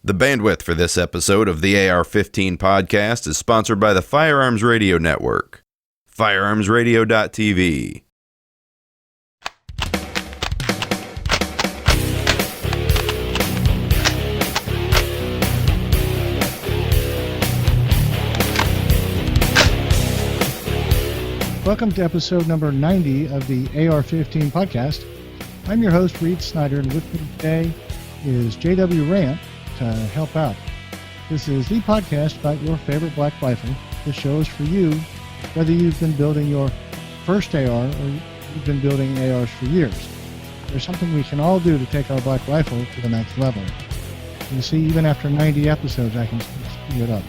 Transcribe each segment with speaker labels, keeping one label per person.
Speaker 1: The bandwidth for this episode of the AR-15 podcast is sponsored by the Firearms Radio Network. Firearmsradio.tv.
Speaker 2: Welcome to episode number 90 of the AR-15 podcast. I'm your host, Reed Snyder, and with me today is JW Rant to help out. This is the podcast about your favorite black rifle. This show is for you, whether you've been building your first AR or you've been building ARs for years. There's something we can all do to take our black rifle to the next level. You see, even after 90 episodes, I can speed it up.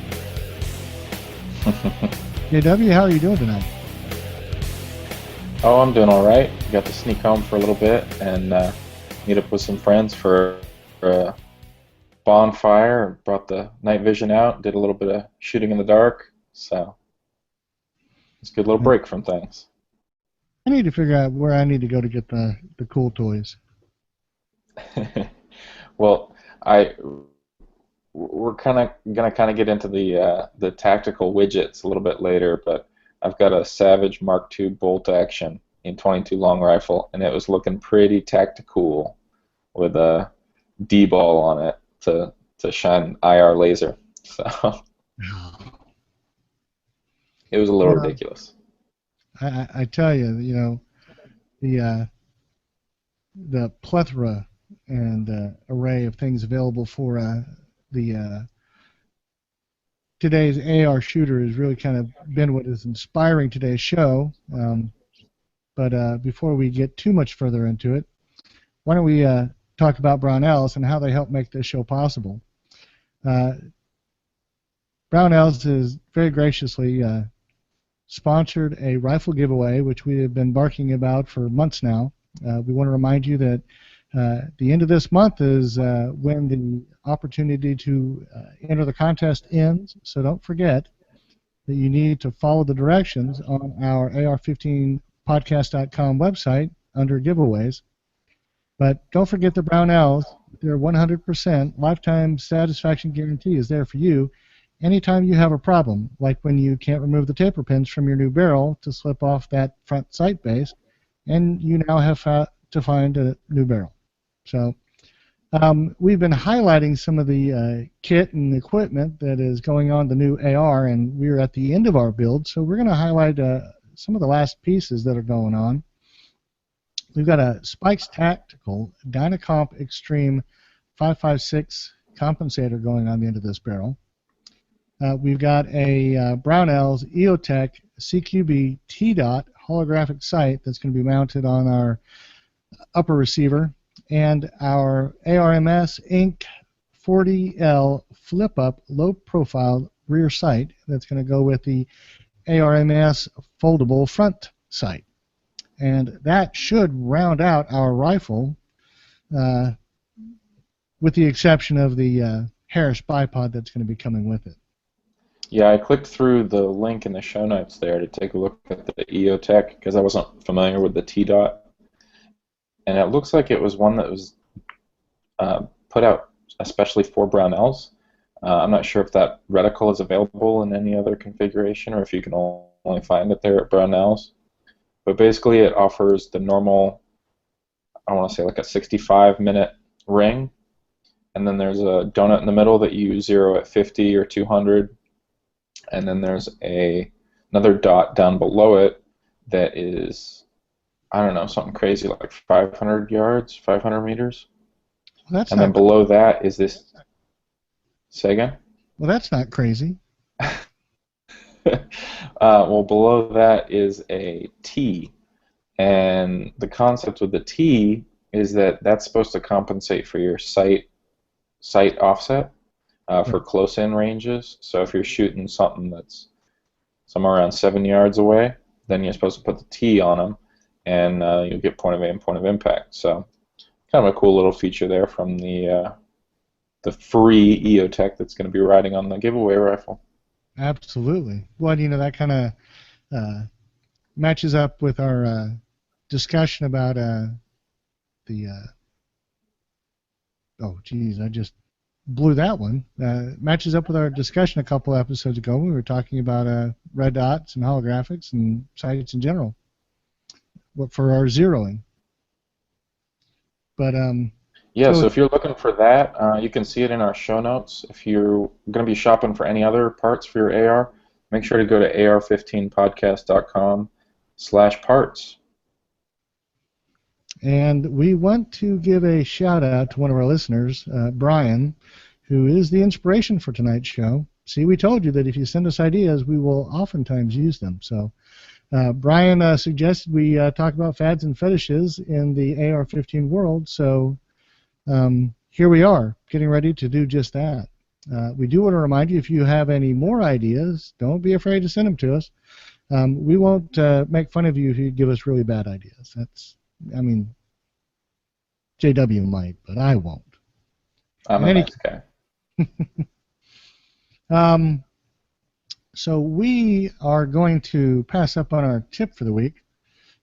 Speaker 2: JW, how are you doing tonight?
Speaker 3: Oh, I'm doing all right. Got to sneak home for a little bit and meet up with some friends for a bonfire. Brought the night vision out, did a little bit of shooting in the dark. So it's a good little break from things.
Speaker 2: I need to figure out where I need to go to get the cool toys.
Speaker 3: Well, we're gonna get into the tactical widgets a little bit later, but I've got a Savage Mark II bolt action in 22 long rifle, and it was looking pretty tactical with a D-ball on it to shine IR laser. So it was a little ridiculous.
Speaker 2: I tell you, the plethora and array of things available for the today's AR shooter has really kind of been what is inspiring today's show. But before we get too much further into it, why don't we talk about Brownells and how they help make this show possible. Brownells has very graciously sponsored a rifle giveaway, which we have been barking about for months now. We want to remind you that the end of this month is when the opportunity to enter the contest ends, so don't forget that you need to follow the directions on our AR15podcast.com website under giveaways. But don't forget the Brownells. Their 100% lifetime satisfaction guarantee is there for you anytime you have a problem, like when you can't remove the taper pins from your new barrel to slip off that front sight base, and you now have to find a new barrel. So we've been highlighting some of the kit and equipment that is going on the new AR, and we're at the end of our build, so we're going to highlight some of the last pieces that are going on. We've got a Spikes Tactical Dynacomp Extreme 556 compensator going on the end of this barrel. We've got a Brownells EOTech CQB T-Dot holographic sight that's going to be mounted on our upper receiver, and our ARMS Inc. 40L flip-up low-profile rear sight that's going to go with the ARMS foldable front sight. And that should round out our rifle, with the exception of the Harris bipod that's going to be coming with it.
Speaker 3: Yeah, I clicked through the link in the show notes there to take a look at the EOTech because I wasn't familiar with the T-Dot. And it looks like it was one that was put out especially for Brownells. I'm not sure if that reticle is available in any other configuration or if you can only find it there at Brownells. But basically it offers the normal, I want to say like a 65-minute ring, and then there's a donut in the middle that you zero at 50 or 200, and then there's another dot down below it that is, I don't know, something crazy like 500 yards, 500 meters.
Speaker 2: Well, that's
Speaker 3: and then below that is this. Say again?
Speaker 2: Well, that's not crazy.
Speaker 3: Well, below that is a T. And the concept with the T is that that's supposed to compensate for your sight offset for close-in ranges. So if you're shooting something that's somewhere around 7 yards away, then you're supposed to put the T on them, and you'll get point of aim, point of impact. So kind of a cool little feature there from the free EOTech that's going to be riding on the giveaway rifle.
Speaker 2: Absolutely. Well, that kind of matches up with our discussion about the oh geez, I just blew that one. Matches up with our discussion a couple episodes ago. We were talking about red dots and holographics and sights in general for our zeroing. But
Speaker 3: Yeah, so if you're looking for that, you can see it in our show notes. If you're going to be shopping for any other parts for your AR, make sure to go to ar15podcast.com/parts.
Speaker 2: And we want to give a shout out to one of our listeners, Brian, who is the inspiration for tonight's show. See, we told you that if you send us ideas, we will oftentimes use them. So Brian suggested we talk about fads and fetishes in the AR-15 world. So here we are, getting ready to do just that. We do want to remind you, if you have any more ideas, don't be afraid to send them to us. We won't make fun of you if you give us really bad ideas. JW might, but I won't.
Speaker 3: I'm a nice guy.
Speaker 2: So we are going to pass up on our tip for the week,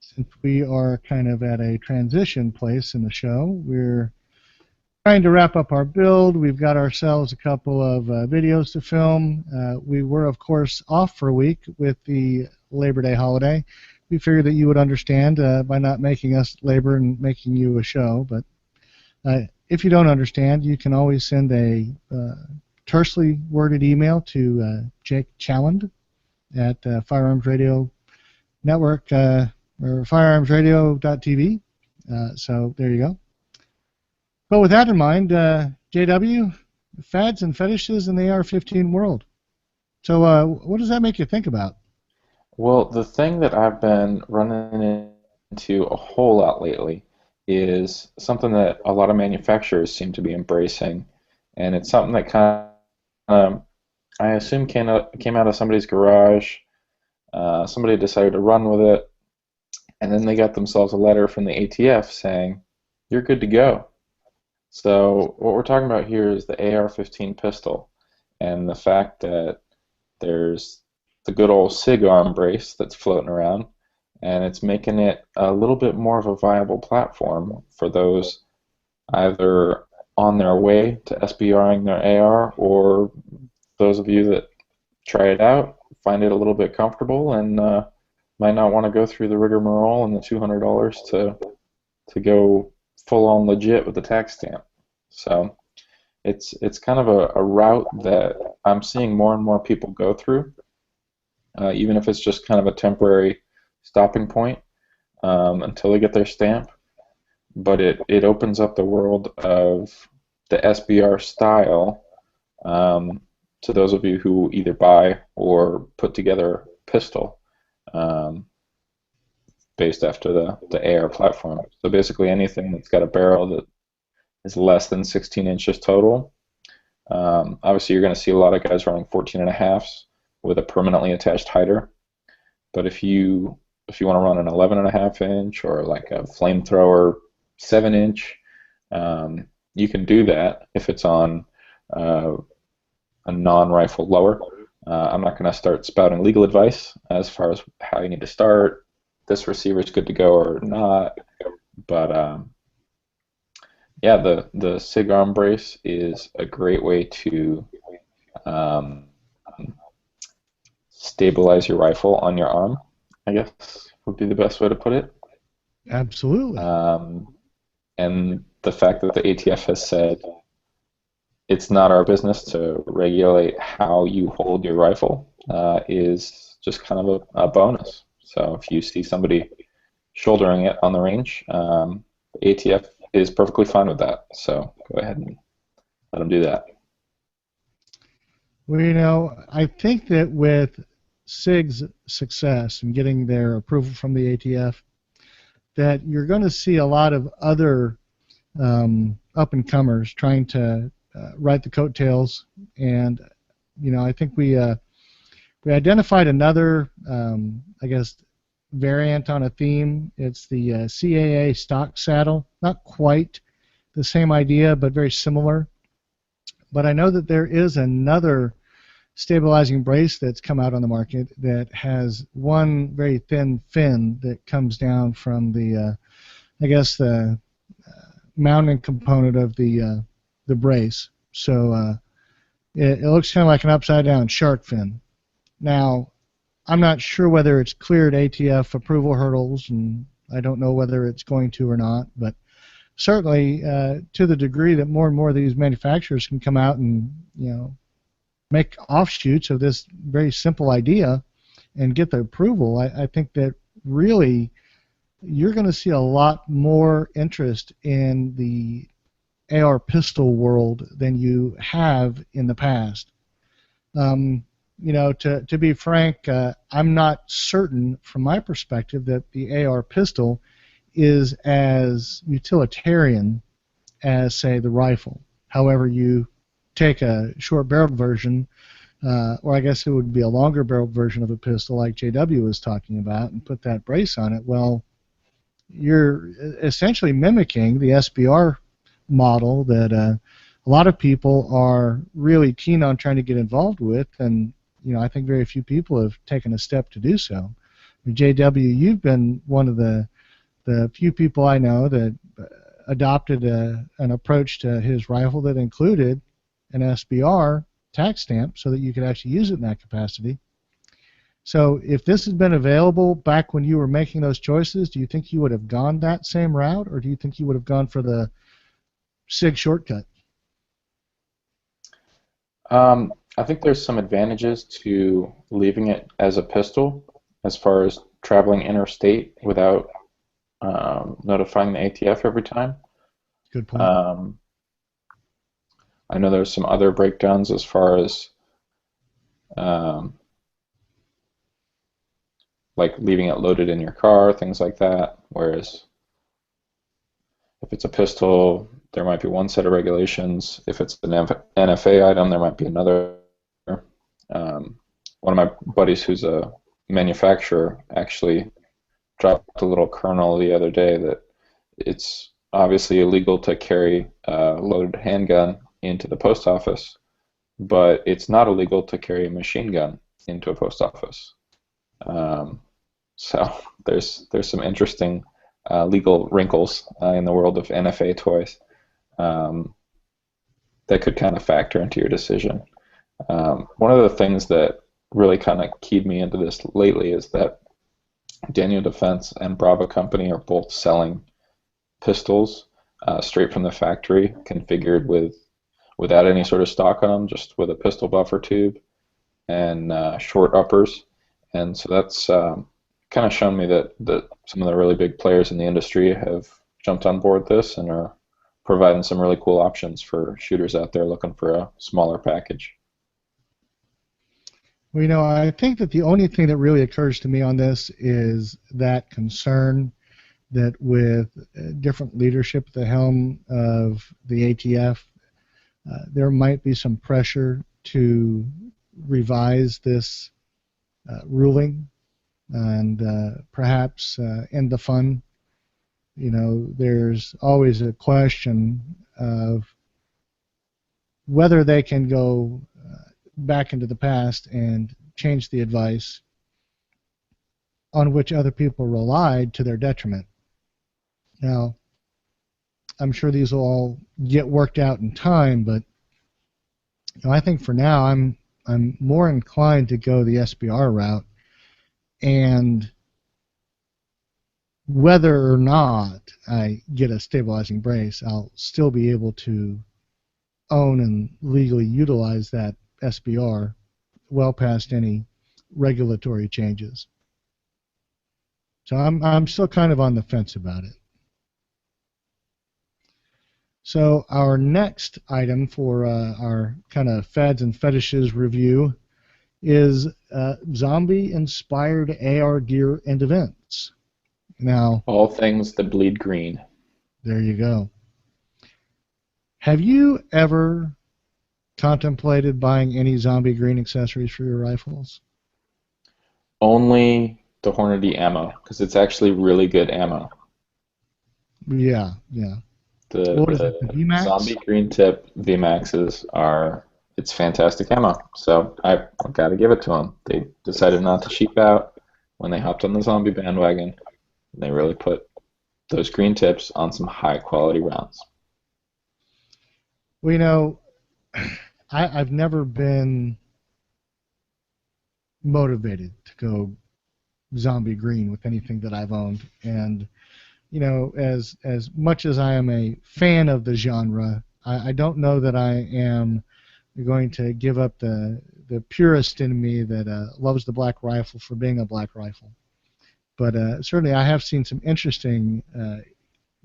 Speaker 2: since we are kind of at a transition place in the show. We're trying to wrap up our build. We've got ourselves a couple of videos to film. We were, of course, off for a week with the Labor Day holiday. We figured that you would understand by not making us labor and making you a show. But if you don't understand, you can always send a tersely worded email to Jake Challand at Firearms Radio Network or firearmsradio.tv. So there you go. But with that in mind, JW, fads and fetishes in the AR-15 world. So what does that make you think about?
Speaker 3: Well, the thing that I've been running into a whole lot lately is something that a lot of manufacturers seem to be embracing, and it's something that kind of, I assume, came out of somebody's garage. Somebody decided to run with it, and then they got themselves a letter from the ATF saying, "You're good to go." So what we're talking about here is the AR-15 pistol, and the fact that there's the good old SIG arm brace that's floating around, and it's making it a little bit more of a viable platform for those either on their way to SBRing their AR, or those of you that try it out, find it a little bit comfortable, and might not want to go through the rigmarole and the $200 to go full-on legit with the tax stamp. So it's kind of a route that I'm seeing more and more people go through, even if it's just kind of a temporary stopping point until they get their stamp. But it opens up the world of the SBR style to those of you who either buy or put together a pistol based after the AR platform. So basically anything that's got a barrel that is less than 16 inches total. Obviously you're going to see a lot of guys running 14.5s with a permanently attached hider. But if you want to run an 11.5 inch or like a flamethrower 7-inch, you can do that if it's on a non-rifle lower. I'm not going to start spouting legal advice as far as how you need to start, this receiver's good to go or not, but yeah, the SIG arm brace is a great way to stabilize your rifle on your arm, I guess would be the best way to put it.
Speaker 2: Absolutely.
Speaker 3: And the fact that the ATF has said it's not our business to regulate how you hold your rifle is just kind of a bonus. So if you see somebody shouldering it on the range, the ATF is perfectly fine with that. So go ahead and let them do that.
Speaker 2: Well, I think that with SIG's success in getting their approval from the ATF, that you're going to see a lot of other up-and-comers trying to ride the coattails. And, I think we identified another, I guess, variant on a theme. It's the CAA stock saddle. Not quite the same idea, but very similar. But I know that there is another stabilizing brace that's come out on the market that has one very thin fin that comes down from the, I guess, the mounting component of the brace. So it looks kind of like an upside down shark fin. Now, I'm not sure whether it's cleared ATF approval hurdles, and I don't know whether it's going to or not, but certainly to the degree that more and more of these manufacturers can come out and make offshoots of this very simple idea and get the approval, I think that really you're going to see a lot more interest in the AR pistol world than you have in the past. To be frank, I'm not certain from my perspective that the AR pistol is as utilitarian as, say, the rifle. However, you take a short-barreled version, or I guess it would be a longer-barreled version of a pistol like JW was talking about, and put that brace on it, well, you're essentially mimicking the SBR model that a lot of people are really keen on trying to get involved with, and I think very few people have taken a step to do so. JW, you've been one of the few people I know that adopted an approach to his rifle that included an SBR tax stamp so that you could actually use it in that capacity. So if this had been available back when you were making those choices, do you think you would have gone that same route, or do you think you would have gone for the SIG shortcut?
Speaker 3: I think there's some advantages to leaving it as a pistol as far as traveling interstate without notifying the ATF every time.
Speaker 2: Good point.
Speaker 3: I know there's some other breakdowns as far as like leaving it loaded in your car, things like that, whereas if it's a pistol, there might be one set of regulations. If it's an NFA item, there might be another. One of my buddies who's a manufacturer actually dropped a little kernel the other day that it's obviously illegal to carry a loaded handgun into the post office, but it's not illegal to carry a machine gun into a post office. So there's some interesting legal wrinkles in the world of NFA toys that could kind of factor into your decision. One of the things that really kind of keyed me into this lately is that Daniel Defense and Bravo Company are both selling pistols straight from the factory, configured without any sort of stock on them, just with a pistol buffer tube and short uppers. And so that's kind of shown me that some of the really big players in the industry have jumped on board this and are providing some really cool options for shooters out there looking for a smaller package.
Speaker 2: Well, I think that the only thing that really occurs to me on this is that concern that with different leadership at the helm of the ATF, there might be some pressure to revise this ruling and perhaps end the fun. There's always a question of whether they can go back into the past and change the advice on which other people relied to their detriment. Now, I'm sure these will all get worked out in time, but I think for now I'm more inclined to go the SBR route, and whether or not I get a stabilizing brace, I'll still be able to own and legally utilize that SBR well past any regulatory changes. So I'm still kind of on the fence about it. So our next item for our kind of fads and fetishes review is zombie-inspired AR gear and events. Now,
Speaker 3: all things that bleed green.
Speaker 2: There you go. Have you ever contemplated buying any zombie green accessories for your rifles?
Speaker 3: Only the Hornady ammo, because it's actually really good ammo.
Speaker 2: Yeah. What is it, the VMAX?
Speaker 3: Zombie green tip VMAXs it's fantastic ammo. So I've got to give it to them. They decided not to cheap out when they hopped on the zombie bandwagon. They really put those green tips on some high quality rounds.
Speaker 2: Well, I've never been motivated to go zombie green with anything that I've owned, and as much as I am a fan of the genre, I don't know that I am going to give up the purist in me that loves the black rifle for being a black rifle. But certainly, I have seen some interesting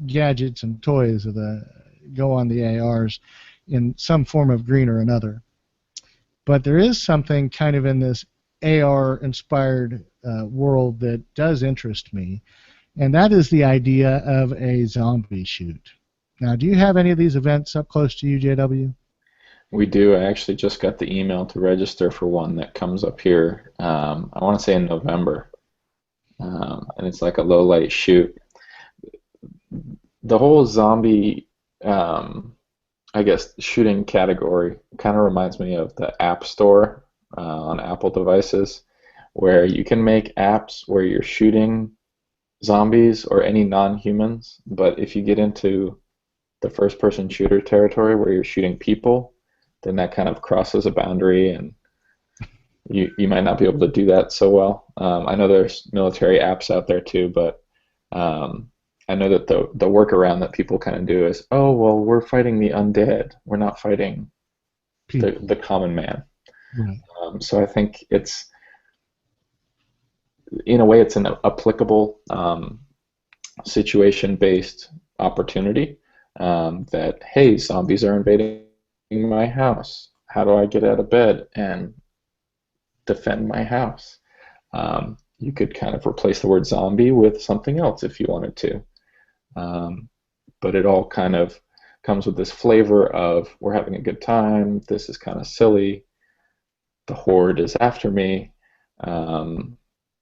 Speaker 2: gadgets and toys that go on the ARs in some form of green or another. But there is something kind of in this AR-inspired world that does interest me, and that is the idea of a zombie shoot. Now, do you have any of these events up close to you, JW?
Speaker 3: We do. I actually just got the email to register for one that comes up here. I want to say in November, and it's like a low light shoot. The whole zombie, I guess, shooting category kind of reminds me of the App Store on Apple devices, where you can make apps where you're shooting zombies or any non-humans, but if you get into the first-person shooter territory where you're shooting people, then that kind of crosses a boundary, and you might not be able to do that so well. I know there's military apps out there too, but I know that the workaround that people kind of do is, oh, well, we're fighting the undead. We're not fighting the common man.
Speaker 2: Right.
Speaker 3: So I think it's, in a way, it's an applicable situation-based opportunity that, hey, zombies are invading my house. How do I get out of bed and defend my house? You could kind of replace the word zombie with something else if you wanted to. But it all kind of comes with this flavor of we're having a good time, this is kind of silly, the horde is after me.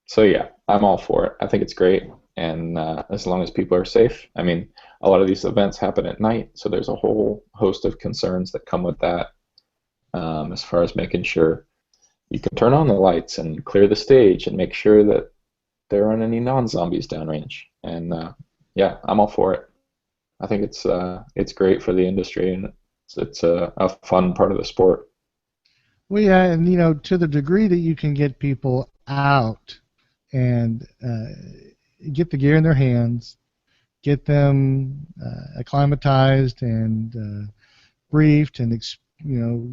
Speaker 3: So yeah, I'm all for it. I think it's great, and as long as people are safe. I mean, a lot of these events happen at night, so there's a whole host of concerns that come with that, as far as making sure you can turn on the lights and clear the stage and make sure that there aren't any non-zombies downrange. And yeah, I'm all for it. I think it's great for the industry, and it's a fun part of the sport.
Speaker 2: Well, yeah, and to the degree that you can get people out and get the gear in their hands, get them acclimatized and briefed and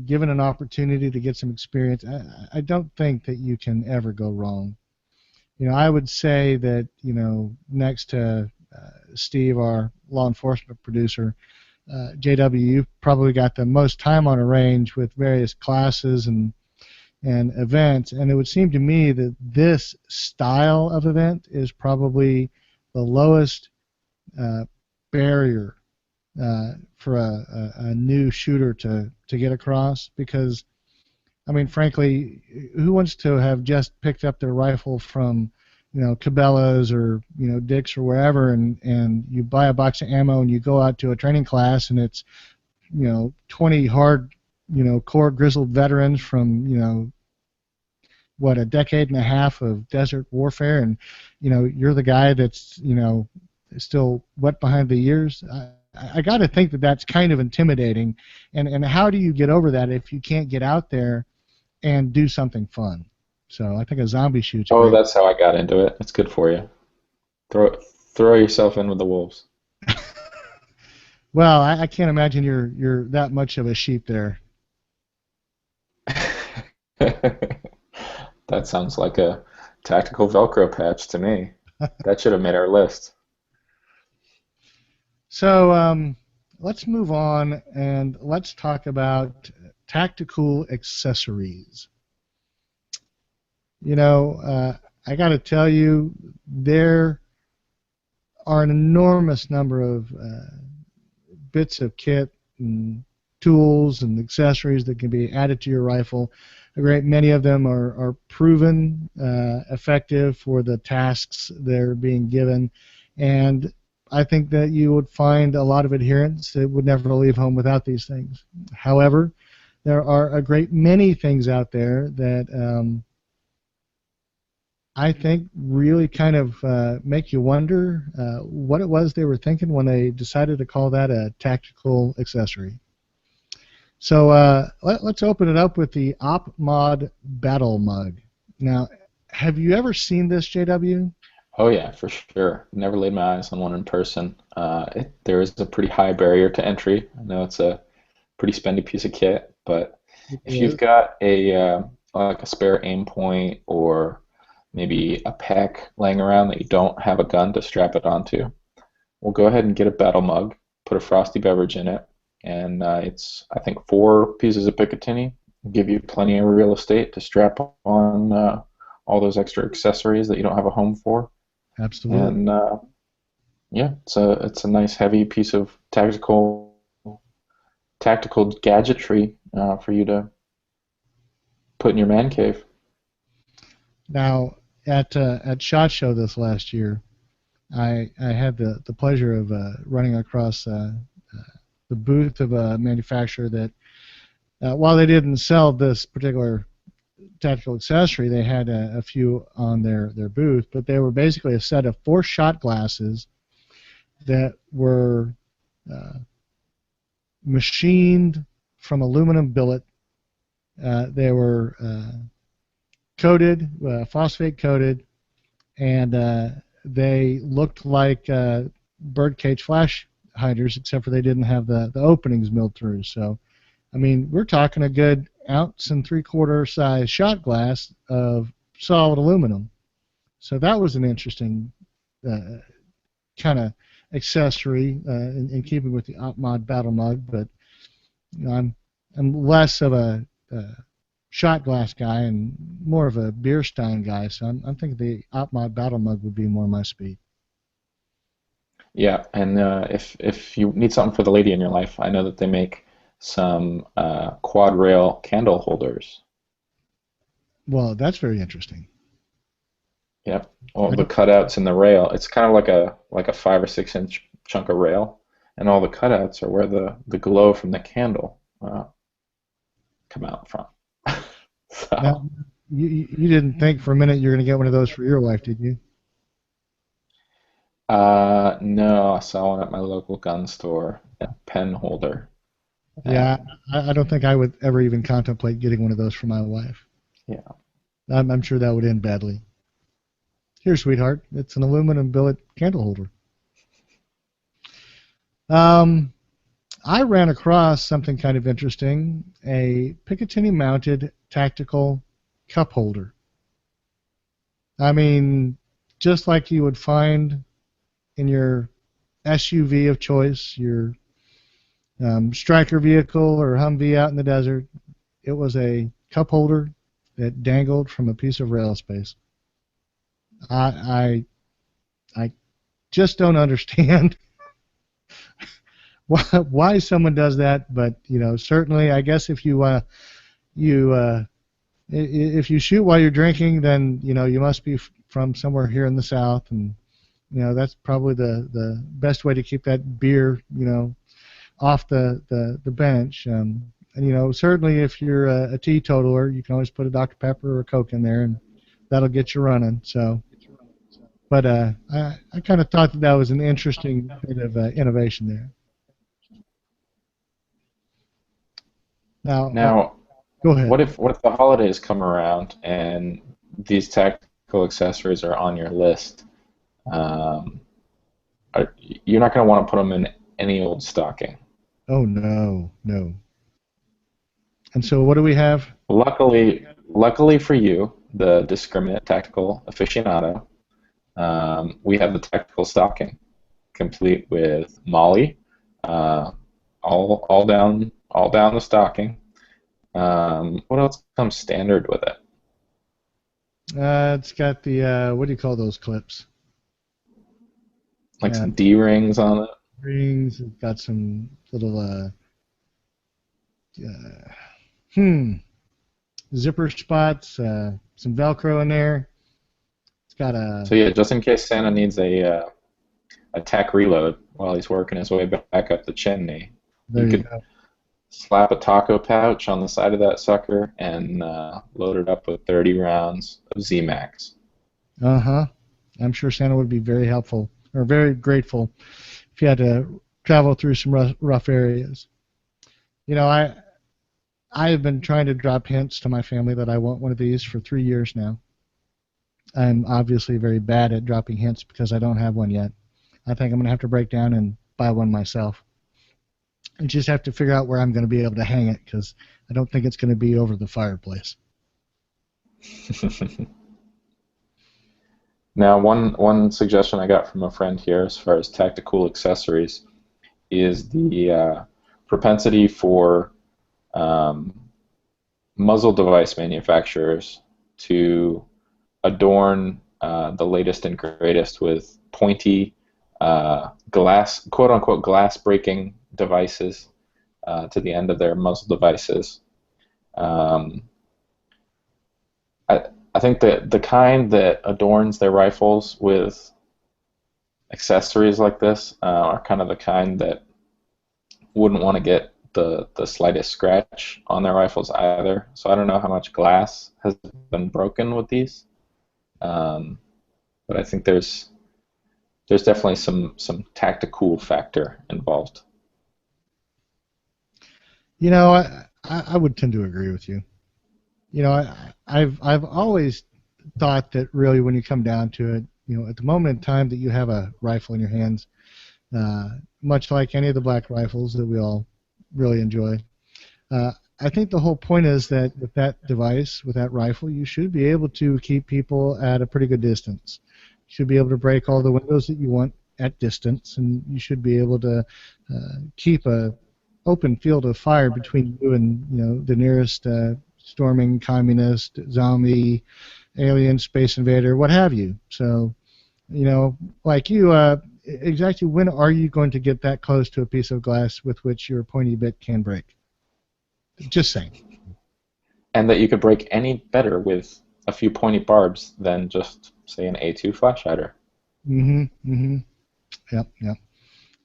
Speaker 2: given an opportunity to get some experience, I don't think that you can ever go wrong. I would say that next to Steve, our law enforcement producer, JW, you've probably got the most time on a range with various classes and events, and it would seem to me that this style of event is probably the lowest barrier for a new shooter to get across, because I mean, frankly, who wants to have just picked up their rifle from Cabela's or Dick's or wherever, and you buy a box of ammo and you go out to a training class and it's 20 hard core grizzled veterans from what, a decade and a half of desert warfare, and you're the guy that's still wet behind the ears. I got to think that that's kind of intimidating, and how do you get over that if you can't get out there and do something fun? So I think a zombie shoot's
Speaker 3: Oh,
Speaker 2: great.
Speaker 3: that's how I got into it. It's good for you. Throw yourself in with the wolves.
Speaker 2: Well, I can't imagine you're that much of a sheep there.
Speaker 3: That sounds like a tactical Velcro patch to me. That should have made our list.
Speaker 2: So let's move on and let's talk about tactical accessories. I got to tell you, there are an enormous number of bits of kit and tools and accessories that can be added to your rifle. A great many of them are proven effective for the tasks they're being given, and I think that you would find a lot of adherents that would never leave home without these things. However, there are a great many things out there that I think really kind of make you wonder what it was they were thinking when they decided to call that a tactical accessory. So let's open it up with the Op Mod Battle Mug. Now, have you ever seen this, JW?
Speaker 3: Oh yeah, for sure. Never laid my eyes on one in person. There is a pretty high barrier to entry. I know it's a pretty spendy piece of kit, but
Speaker 2: It
Speaker 3: if you've
Speaker 2: is.
Speaker 3: got a like a spare aim point or maybe a pack laying around that you don't have a gun to strap it onto, we'll go ahead and get a battle mug, put a frosty beverage in it, and it's I think 4 pieces of Picatinny. Give you plenty of real estate to strap on all those extra accessories that you don't have a home for.
Speaker 2: Absolutely.
Speaker 3: And yeah, it's a nice heavy piece of tactical gadgetry for you to put in your man cave.
Speaker 2: Now, at SHOT Show this last year, I had the pleasure of running across the booth of a manufacturer that, while they didn't sell this particular tactical accessory, they had a few on their booth, but they were basically a set of 4 shot glasses that were uh, machined from aluminum billet. They were coated, phosphate coated, and they looked like birdcage flash hiders, except for they didn't have the openings milled through. So, I mean, we're talking a good 1.75 ounce size shot glass of solid aluminum. So that was an interesting kind of accessory in keeping with the OpMod Battle Mug. But you know, I'm less of a shot glass guy and more of a beer stein guy. So I'm thinking the OpMod Battle Mug would be more my speed.
Speaker 3: Yeah, and if you need something for the lady in your life, I know that they make some quad rail candle holders.
Speaker 2: Well, that's very interesting.
Speaker 3: Yep. All
Speaker 2: I
Speaker 3: the
Speaker 2: don't,
Speaker 3: cutouts in the rail. It's kind of like a 5 or 6 inch chunk of rail, and all the cutouts are where the glow from the candle come out from.
Speaker 2: now,
Speaker 3: So,
Speaker 2: you didn't think for a minute you're going to get one of those for your wife, did you?
Speaker 3: no, I saw one at my local gun store, a pen holder,
Speaker 2: Yeah,
Speaker 3: and
Speaker 2: I don't think I would ever even contemplate getting one of those for my wife.
Speaker 3: yeah,
Speaker 2: I'm sure that would end badly. Here, sweetheart, it's an aluminum billet candle holder. Um, I ran across something kind of interesting, a Picatinny mounted tactical cup holder. I mean, just like you would find in your SUV of choice, your striker vehicle or Humvee out in the desert, it was a cup holder that dangled from a piece of rail space. I just don't understand why someone does that, but you know, certainly, I guess if you if you shoot while you're drinking, then you know you must be from somewhere here in the South, and you know that's probably the best way to keep that beer, you know, off the bench. And you know, certainly if you're a teetotaler, you can always put a Dr. Pepper or a Coke in there, and that'll get you running. So, but I kind of thought that was an interesting bit of innovation there. Now,
Speaker 3: now
Speaker 2: go ahead.
Speaker 3: what if the holidays come around and these tactical accessories are on your list? Um, you're not going to want to put them in any old stocking.
Speaker 2: Oh no, no. And so what do we have?
Speaker 3: Luckily for you, the discriminate tactical aficionado, we have the tactical stocking, complete with Molly, uh, all down the stocking. What else comes standard with it?
Speaker 2: It's got the what do you call those clips?
Speaker 3: Like
Speaker 2: Uh,
Speaker 3: some D rings on it.
Speaker 2: rings. It's got some little uh, hmm zipper spots, some Velcro in there. It's got a
Speaker 3: So yeah, just in case Santa needs a tack reload while he's working his way back up the chimney,
Speaker 2: there
Speaker 3: you
Speaker 2: you
Speaker 3: could
Speaker 2: go.
Speaker 3: slap a taco pouch on the side of that sucker and load it up with 30 rounds of Z-Max.
Speaker 2: Uh-huh. I'm sure Santa would be very helpful or very grateful if you had to travel through some rough areas. You know, I have been trying to drop hints to my family that I want one of these for 3 years now. I'm obviously very bad at dropping hints because I don't have one yet. I think I'm going to have to break down and buy one myself. I just have to figure out where I'm going to be able to hang it because I don't think it's going to be over the fireplace.
Speaker 3: Now, one suggestion I got from a friend here as far as tactical accessories is the propensity for muzzle device manufacturers to adorn the latest and greatest with pointy glass, quote-unquote, glass-breaking devices to the end of their muzzle devices. I think that the kind that adorns their rifles with accessories like this are kind of the kind that wouldn't want to get the slightest scratch on their rifles either. So I don't know how much glass has been broken with these, but I think there's definitely some tactical factor involved.
Speaker 2: You know, I would tend to agree with you. You know, I've always thought that really when you come down to it, you know, at the moment in time that you have a rifle in your hands, much like any of the black rifles that we all really enjoy, I think the whole point is that with that device, with that rifle, you should be able to keep people at a pretty good distance. You should be able to break all the windows that you want at distance, and you should be able to keep a open field of fire between you and, you know, the nearest storming communist, zombie, alien, space invader, what have you. So, you know, like you, exactly when are you going to get that close to a piece of glass with which your pointy bit can break? Just saying.
Speaker 3: And that you could break any better with a few pointy barbs than just, say, an A2 flash hider.
Speaker 2: Yep.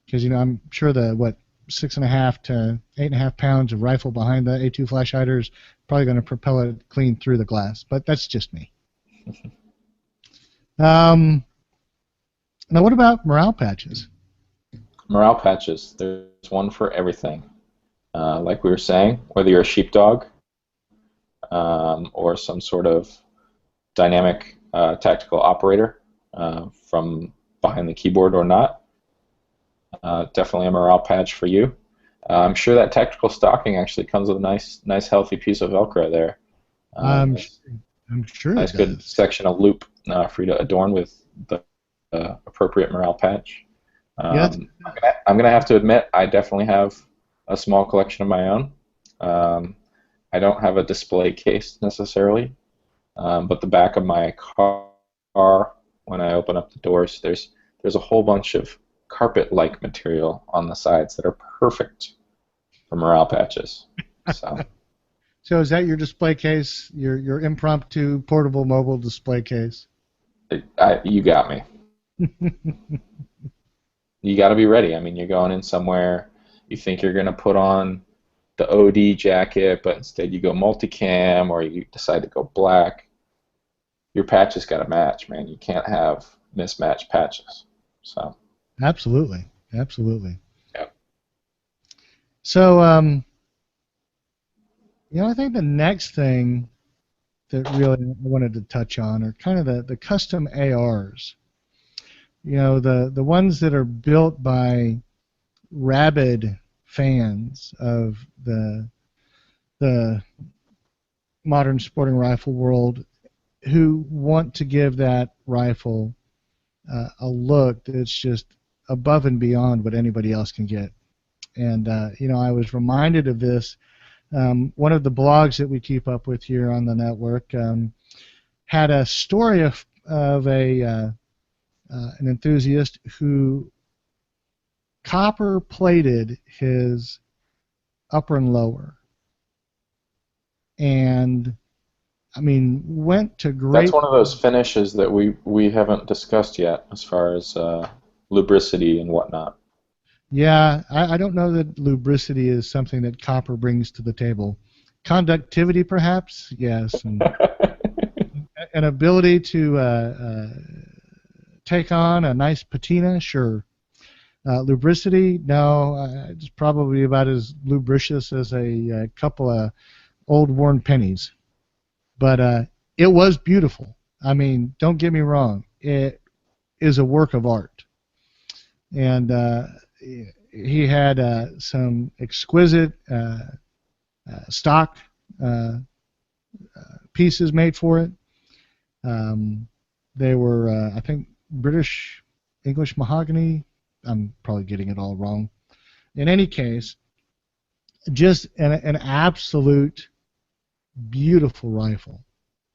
Speaker 2: Because, you know, I'm sure the, 6.5 to 8.5 pounds of rifle behind the A2 flash hider is probably going to propel it clean through the glass, but that's just me. Now, what about morale patches?
Speaker 3: Morale patches, there's one for everything. Like we were saying, whether you're a sheepdog or some sort of dynamic tactical operator from behind the keyboard or not, definitely a morale patch for you. I'm sure that tactical stocking actually comes with a nice healthy piece of Velcro there.
Speaker 2: I'm sure
Speaker 3: nice
Speaker 2: it
Speaker 3: good
Speaker 2: does.
Speaker 3: section of loop for you to adorn with the appropriate morale patch.
Speaker 2: Yes.
Speaker 3: I'm gonna have to admit I definitely have a small collection of my own. I don't have a display case necessarily, but the back of my car, when I open up the doors, there's a whole bunch of carpet-like material on the sides that are perfect for morale patches.
Speaker 2: So is that your display case, your impromptu portable mobile display case?
Speaker 3: You got me. You got to be ready. I mean, you're going in somewhere, you think you're going to put on the OD jacket, but instead you go multicam or you decide to go black. Your patch has got to match, man. You can't have mismatched patches. So.
Speaker 2: Absolutely.
Speaker 3: Yeah.
Speaker 2: So, you know, I think the next thing that really I wanted to touch on are kind of the custom ARs. You know, the ones that are built by rabid fans of the modern sporting rifle world who want to give that rifle a look that's just above and beyond what anybody else can get. And, you know, I was reminded of this. One of the blogs that we keep up with here on the network had a story of an enthusiast who copper plated his upper and lower, and I mean went to great.
Speaker 3: That's one of those finishes that we haven't discussed yet, as far as lubricity and whatnot.
Speaker 2: Yeah, I don't know that lubricity is something that copper brings to the table. Conductivity, perhaps, yes, and an ability to take on a nice patina, sure. Lubricity, no, it's probably about as lubricious as a couple of old worn pennies. But it was beautiful. I mean, don't get me wrong. It is a work of art. And he had some exquisite stock pieces made for it. They were, I think, British English mahogany. I'm probably getting it all wrong. In any case, just an absolute beautiful rifle.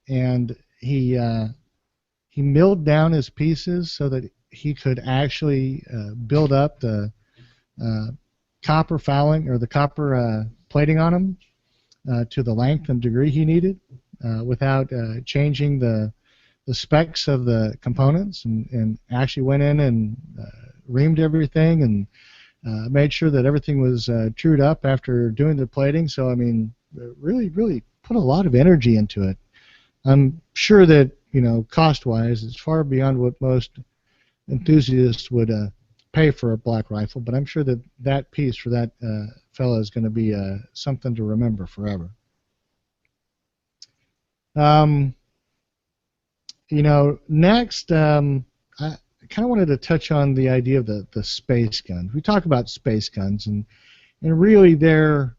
Speaker 2: And he milled down his pieces so that he could actually build up the copper fouling or the copper plating on them to the length and degree he needed without changing the specs of the components, and actually went in and reamed everything and made sure that everything was trued up after doing the plating. So, I mean, really, really put a lot of energy into it. I'm sure that, cost-wise, it's far beyond what most enthusiasts would pay for a black rifle, but I'm sure that that piece for that fella is going to be something to remember forever. Next, I kind of wanted to touch on the idea of the space guns. We talk about space guns, and really they're,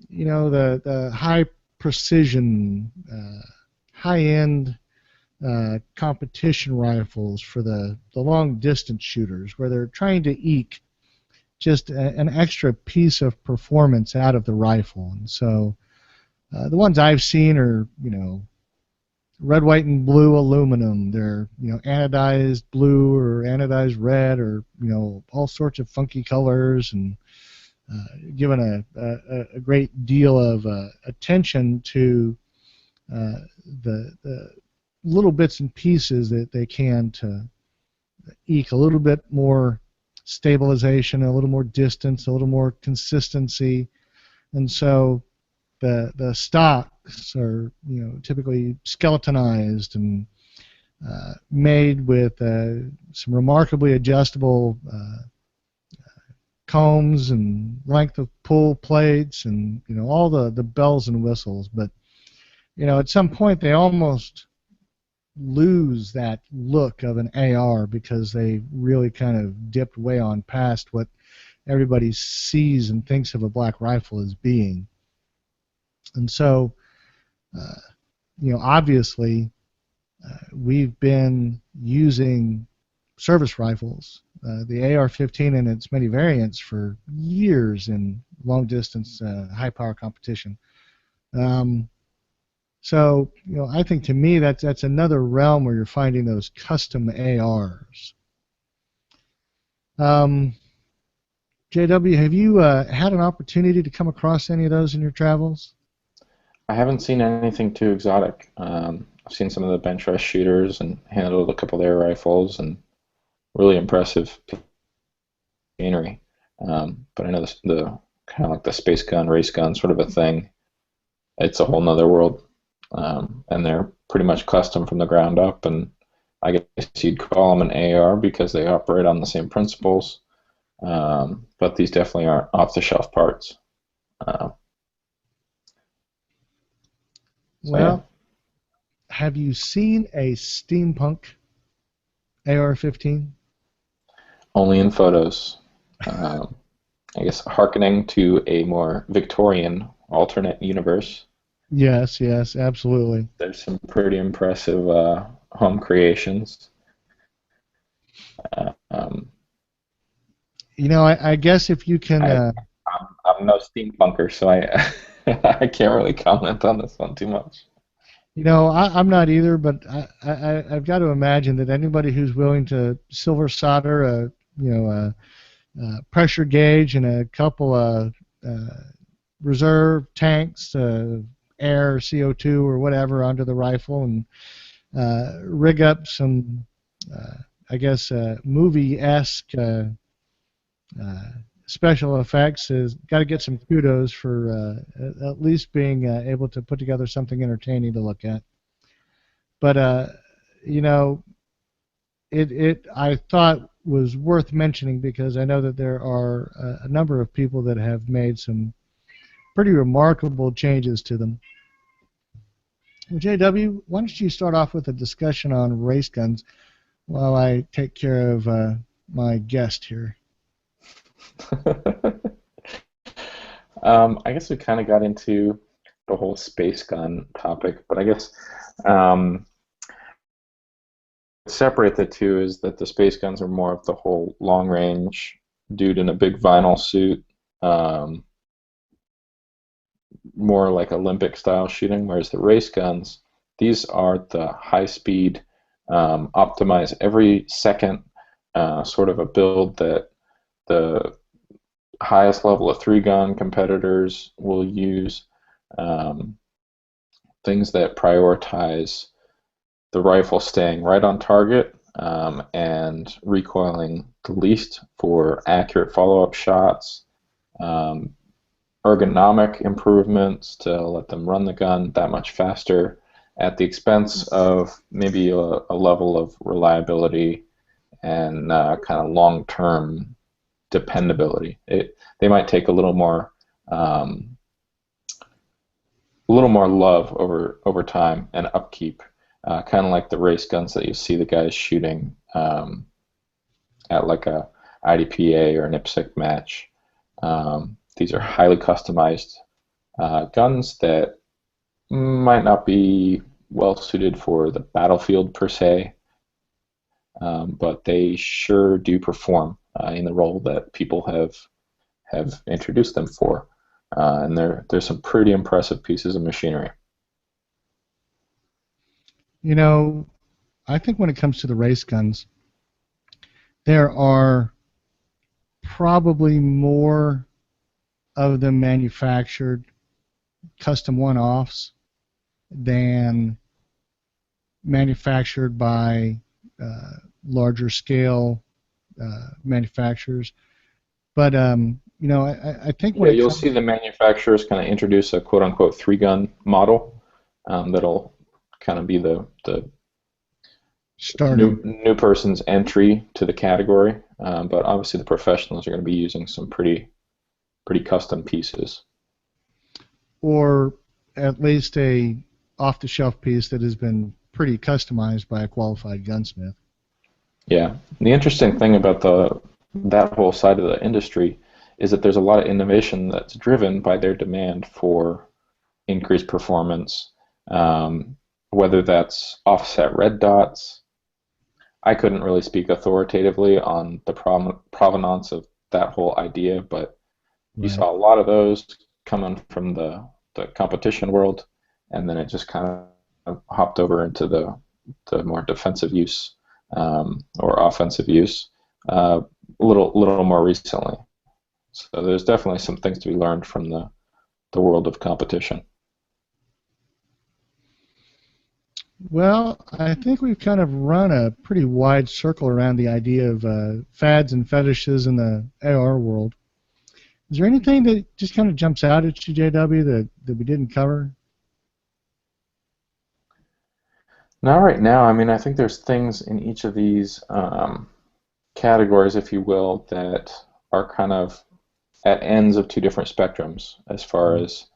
Speaker 2: the high precision, high-end competition rifles for the long distance shooters, where they're trying to eke just an extra piece of performance out of the rifle. And so the ones I've seen are, red, white, and blue aluminum. They're, anodized blue or anodized red, or, all sorts of funky colors, and given a great deal of attention to the little bits and pieces that they can to eke a little bit more stabilization, a little more distance, a little more consistency. And so the stocks are, typically skeletonized and made with some remarkably adjustable combs and length of pull plates, and all the bells and whistles. But at some point they almost lose that look of an AR because they really kind of dipped way on past what everybody sees and thinks of a black rifle as being. And so, obviously, we've been using service rifles, the AR-15 and its many variants, for years in long-distance, high-power competition. So, I think to me that's another realm where you're finding those custom ARs. JW, have you had an opportunity to come across any of those in your travels?
Speaker 3: I haven't seen anything too exotic. I've seen some of the bench rest shooters and handled a couple of their rifles, and really impressive machinery. But I know the kind of like the space gun, race gun sort of a thing. It's a whole nother world, and they're pretty much custom from the ground up. And I guess you'd call them an AR because they operate on the same principles. But these definitely aren't off-the-shelf parts.
Speaker 2: Well, have you seen a steampunk AR-15?
Speaker 3: Only in photos. I guess hearkening to a more Victorian alternate universe.
Speaker 2: Yes, absolutely.
Speaker 3: There's some pretty impressive home creations.
Speaker 2: I guess if you can...
Speaker 3: I'm no steampunker, so I I can't really comment on this one too much.
Speaker 2: I'm not either, but I've got to imagine that anybody who's willing to silver solder a pressure gauge and a couple of reserve tanks, air, CO2, or whatever onto the rifle, and rig up some, I guess, movie-esque special effects, has got to get some kudos for at least being able to put together something entertaining to look at. But I thought was worth mentioning because I know that there are a number of people that have made some pretty remarkable changes to them. Well, JW, why don't you start off with a discussion on race guns while I take care of my guest here.
Speaker 3: I guess we kind of got into the whole space gun topic, but I guess separate the two is that the space guns are more of the whole long range dude in a big vinyl suit, more like Olympic style shooting, whereas the race guns, these are the high speed, optimize every second, sort of a build that the highest level of 3-gun competitors will use, things that prioritize the rifle staying right on target, and recoiling the least for accurate follow-up shots, ergonomic improvements to let them run the gun that much faster at the expense of maybe a level of reliability and kind of long-term dependability. They might take a little more love over time and upkeep, kind of like the race guns that you see the guys shooting at like a IDPA or an IPSC match. These are highly customized guns that might not be well suited for the battlefield per se, but they sure do perform in the role that people have introduced them for. And there's some pretty impressive pieces of machinery.
Speaker 2: You know, I think when it comes to the race guns, there are probably more of them manufactured custom one-offs than manufactured by larger scale manufacturers. But you know, I think when
Speaker 3: you'll see the manufacturers kind of introduce a quote-unquote 3-gun model that'll kind of be the new person's entry to the category. But obviously the professionals are going to be using some pretty custom pieces.
Speaker 2: Or at least a off-the-shelf piece that has been pretty customized by a qualified gunsmith.
Speaker 3: Yeah. And the interesting thing about that whole side of the industry is that there's a lot of innovation that's driven by their demand for increased performance, whether that's offset red dots. I couldn't really speak authoritatively on the provenance of that whole idea, but you saw a lot of those coming from the competition world, and then it just kind of hopped over into the more defensive use, or offensive use a little more recently. So there's definitely some things to be learned from the world of competition.
Speaker 2: Well, I think we've kind of run a pretty wide circle around the idea of fads and fetishes in the AR world. Is there anything that just kind of jumps out at you, JW, that we didn't cover?
Speaker 3: Not right now. I mean, I think there's things in each of these categories, if you will, that are kind of at ends of two different spectrums as far as,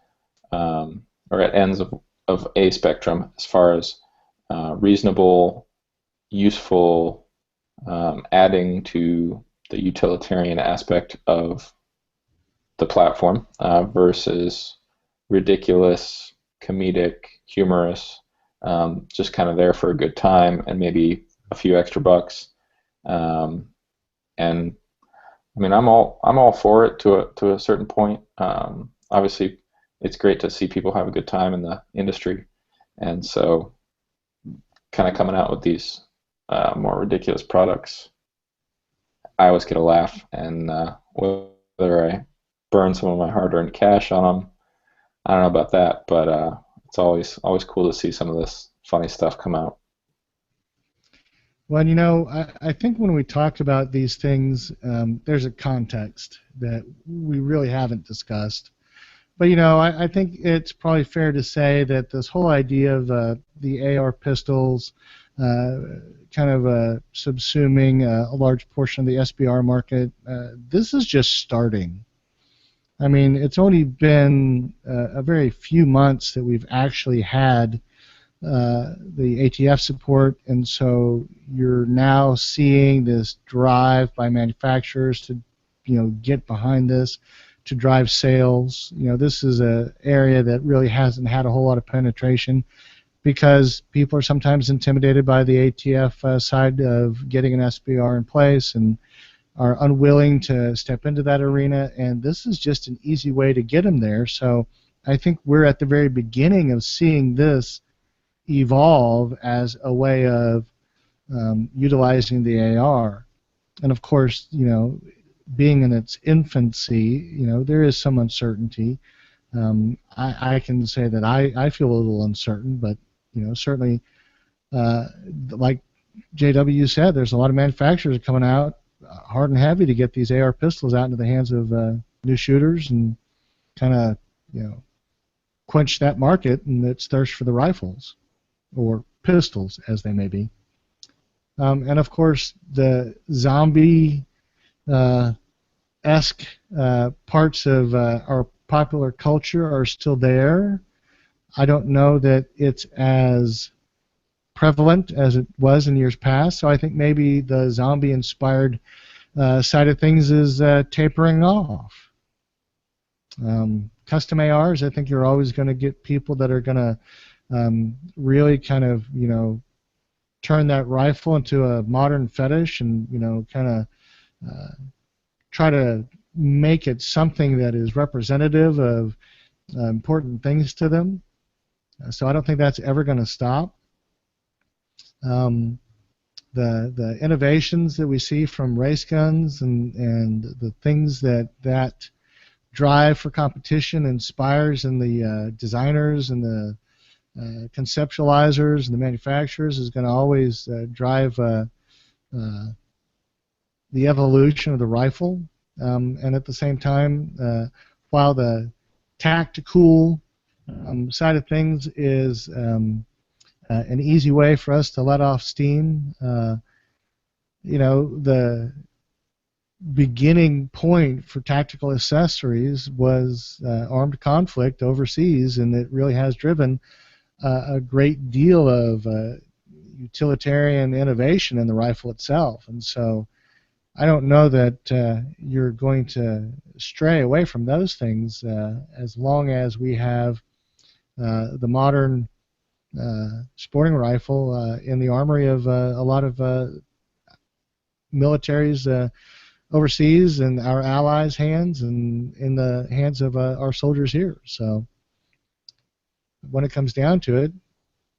Speaker 3: or at ends of a spectrum as far as reasonable, useful, adding to the utilitarian aspect of the platform, versus ridiculous, comedic, humorous, just kind of there for a good time and maybe a few extra bucks. And I mean, I'm all for it to a certain point. Obviously, it's great to see people have a good time in the industry, and so kind of coming out with these more ridiculous products, I always get a laugh. And whether I burn some of my hard-earned cash on them, I don't know about that, but it's always cool to see some of this funny stuff come out.
Speaker 2: Well, you know, I think when we talked about these things, there's a context that we really haven't discussed. But, you know, I think it's probably fair to say that this whole idea of the AR pistols, kind of subsuming a large portion of the SBR market. This is just starting. I mean, it's only been a very few months that we've actually had the ATF support, and so you're now seeing this drive by manufacturers to, get behind this, to drive sales. This is an area that really hasn't had a whole lot of penetration because people are sometimes intimidated by the ATF side of getting an SBR in place and are unwilling to step into that arena, and this is just an easy way to get them there. So I think we're at the very beginning of seeing this evolve as a way of utilizing the AR. And of course, being in its infancy, there is some uncertainty. I can say that I feel a little uncertain, but certainly, like JW said, there's a lot of manufacturers coming out hard and heavy to get these AR pistols out into the hands of new shooters and kind of, quench that market and its thirst for the rifles, or pistols as they may be. And of course, the zombie esque parts of our popular culture are still there. I don't know that it's as prevalent as it was in years past, so I think maybe the zombie inspired side of things is tapering off. Custom ARs, I think you're always going to get people that are going to really kind of, turn that rifle into a modern fetish and, kind of try to make it something that is representative of important things to them. So I don't think that's ever going to stop. The innovations that we see from race guns and the things that drive for competition inspires in the designers and the conceptualizers and the manufacturers is going to always drive the evolution of the rifle. And at the same time, while the tactical side of things is an easy way for us to let off steam, the beginning point for tactical accessories was armed conflict overseas, and it really has driven a great deal of utilitarian innovation in the rifle itself. And so I don't know that you're going to stray away from those things as long as we have the modern sporting rifle in the armory of a lot of militaries overseas and our allies' hands and in the hands of our soldiers here. So when it comes down to it,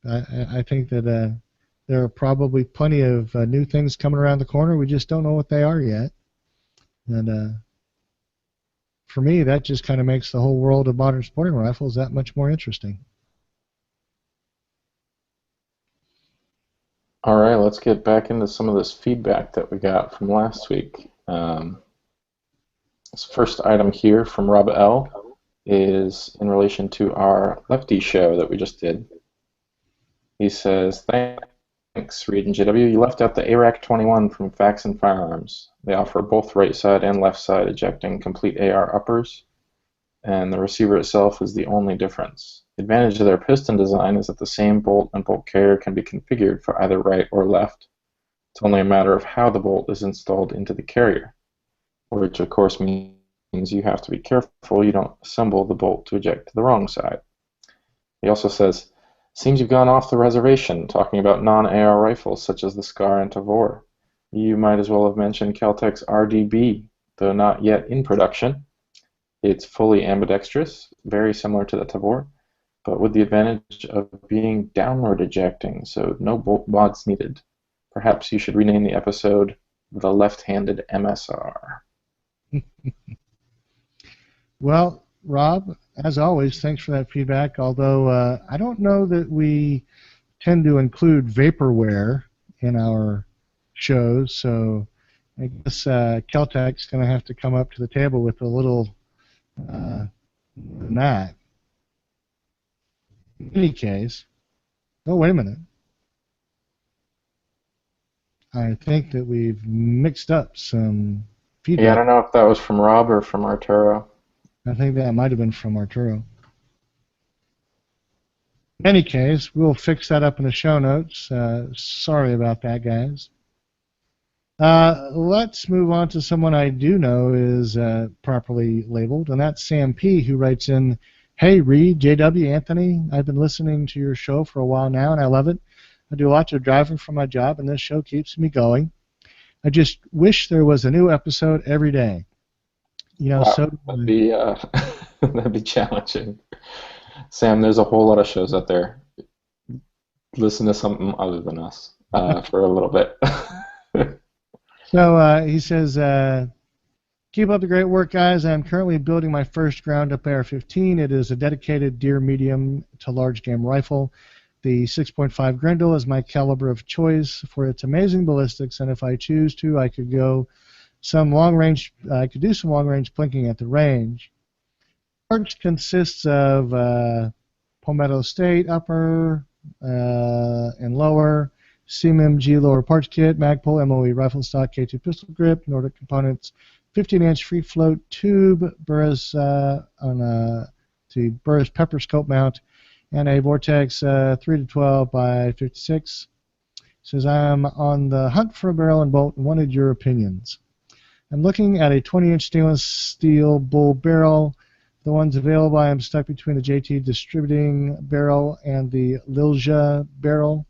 Speaker 2: I think that there are probably plenty of new things coming around the corner. We just don't know what they are yet. And for me, that just kind of makes the whole world of modern sporting rifles that much more interesting.
Speaker 3: All right, let's get back into some of this feedback that we got from last week. This first item here from Rob L. is in relation to our Lefty show that we just did. He says, thanks, Reed and JW. You left out the AR-21 from Fads and Firearms. They offer both right side and left side ejecting complete AR uppers, and the receiver itself is the only difference. The advantage of their piston design is that the same bolt and bolt carrier can be configured for either right or left. It's only a matter of how the bolt is installed into the carrier, which of course means you have to be careful you don't assemble the bolt to eject to the wrong side. He also says, seems you've gone off the reservation talking about non-AR rifles such as the Scar and Tavor. You might as well have mentioned Kel-Tec's RDB, though not yet in production. It's fully ambidextrous, very similar to the Tavor, but with the advantage of being downward ejecting, so no bolt mods needed. Perhaps you should rename the episode The Left-Handed MSR.
Speaker 2: Well, Rob, as always, thanks for that feedback, although I don't know that we tend to include vaporware in our shows, so I guess Kel-Tec's going to have to come up to the table with a little than that. In any case, oh, wait a minute. I think that we've mixed up some
Speaker 3: Yeah, I
Speaker 2: feedback.
Speaker 3: don't know if that was from Rob or from Arturo.
Speaker 2: I think that might have been from Arturo. In any case, we'll fix that up in the show notes. Sorry about that, guys. Let's move on to someone I do know is properly labeled, and that's Sam P., who writes in, "Hey, Reed, JW, Anthony, I've been listening to your show for a while now, and I love it. I do lots of driving for my job, and this show keeps me going. I just wish there was a new episode every day. You know,
Speaker 3: Wow,
Speaker 2: so
Speaker 3: that'd be that'd be challenging. Sam, there's a whole lot of shows out there. Listen to something other than us for a little bit.
Speaker 2: he says, keep up the great work, guys. I'm currently building my first ground-up AR-15. It is a dedicated deer medium to large game rifle. The 6.5 Grendel is my caliber of choice for its amazing ballistics, and if I choose to, I could do some long-range plinking at the range. Parts consists of Palmetto State upper and lower, CMMG lower parts kit, Magpul MOE rifle stock, K2 pistol grip, Nordic Components 15-inch free float tube, Burris Burris pepper scope mount, and a Vortex 3 to 12 by 56. Says, I'm on the hunt for a barrel and bolt and wanted your opinions. I'm looking at a 20-inch stainless steel bull barrel. The ones available, I am stuck between the JT distributing barrel and the Lilja barrel.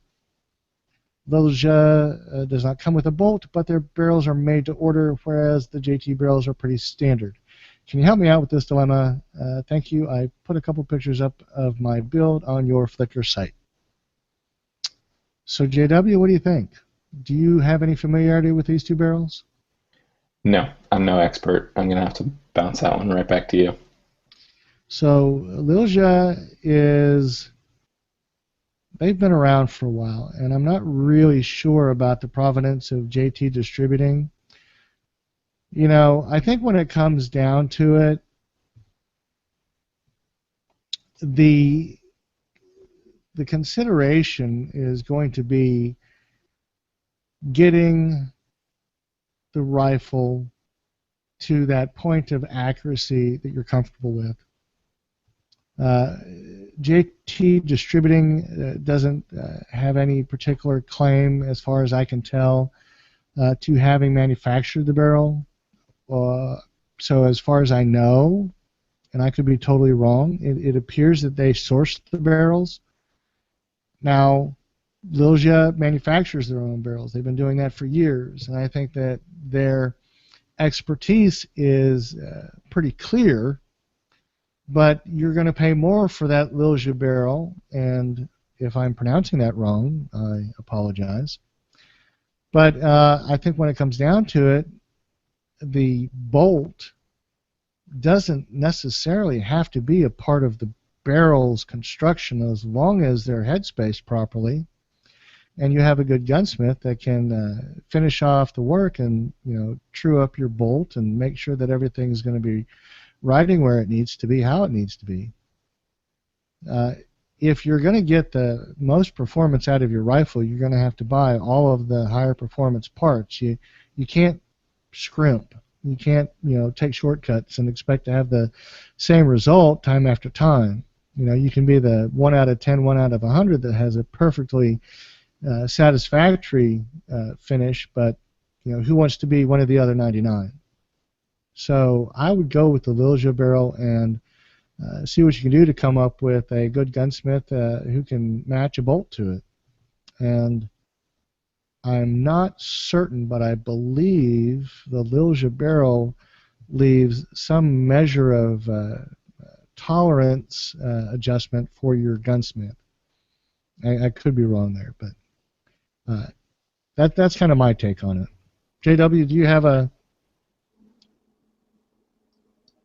Speaker 2: Lilja does not come with a bolt, but their barrels are made to order, whereas the JT barrels are pretty standard. Can you help me out with this dilemma? Thank you. I put a couple pictures up of my build on your Flickr site. So, JW, what do you think? Do you have any familiarity with these two barrels?
Speaker 3: No, I'm no expert. I'm gonna have to bounce that one right back to you.
Speaker 2: So, Lilja they've been around for a while, and I'm not really sure about the provenance of JT distributing. You know, I think when it comes down to it, the consideration is going to be getting the rifle to that point of accuracy that you're comfortable with. JT distributing doesn't have any particular claim, as far as I can tell, to having manufactured the barrel. So as far as I know, and I could be totally wrong, it appears that they sourced the barrels. Now, Lilja manufactures their own barrels. They've been doing that for years, and I think that their expertise is pretty clear, but you're going to pay more for that Lilja barrel, and if I'm pronouncing that wrong, I apologize. But I think when it comes down to it, the bolt doesn't necessarily have to be a part of the barrel's construction, as long as they're headspaced properly and you have a good gunsmith that can finish off the work and, you know, true up your bolt and make sure that everything's going to be riding where it needs to be, how it needs to be. If you're going to get the most performance out of your rifle, you're going to have to buy all of the higher performance parts. You can't scrimp. You can't, you know, take shortcuts and expect to have the same result time after time. You know, you can be the 1 out of 10, 1 out of 100 that has a perfectly satisfactory finish, but, you know, who wants to be one of the other 99? So I would go with the Lilja barrel and see what you can do to come up with a good gunsmith who can match a bolt to it. And I'm not certain, but I believe the Lilja barrel leaves some measure of tolerance adjustment for your gunsmith. I could be wrong there, but that's kind of my take on it. JW, do you have anything?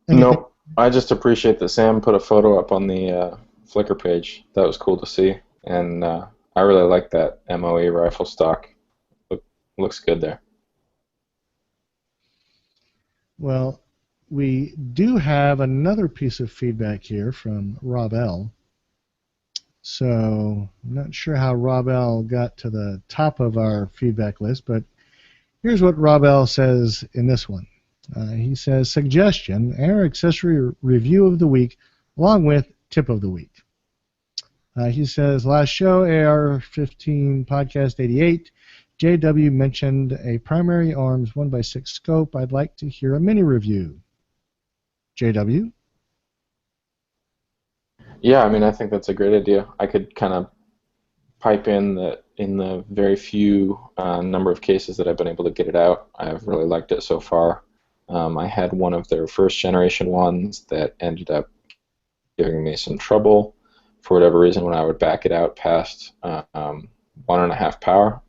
Speaker 3: Nope. I just appreciate that Sam put a photo up on the Flickr page. That was cool to see, and I really like that MOE rifle stock. Looks good there.
Speaker 2: Well, we do have another piece of feedback here from Rob L. So I'm not sure how Rob L got to the top of our feedback list, but here's what Rob L says in this one. He says, suggestion, AR accessory review of the week, along with tip of the week. He says, last show, AR-15 podcast 88, JW mentioned a primary arms 1x6 scope. I'd like to hear a mini review. JW?
Speaker 3: Yeah, I mean, I think that's a great idea. I could kind of pipe in that in the very few number of cases that I've been able to get it out, I've really liked it so far. I had one of their first generation ones that ended up giving me some trouble for whatever reason when I would back it out past 1.5 power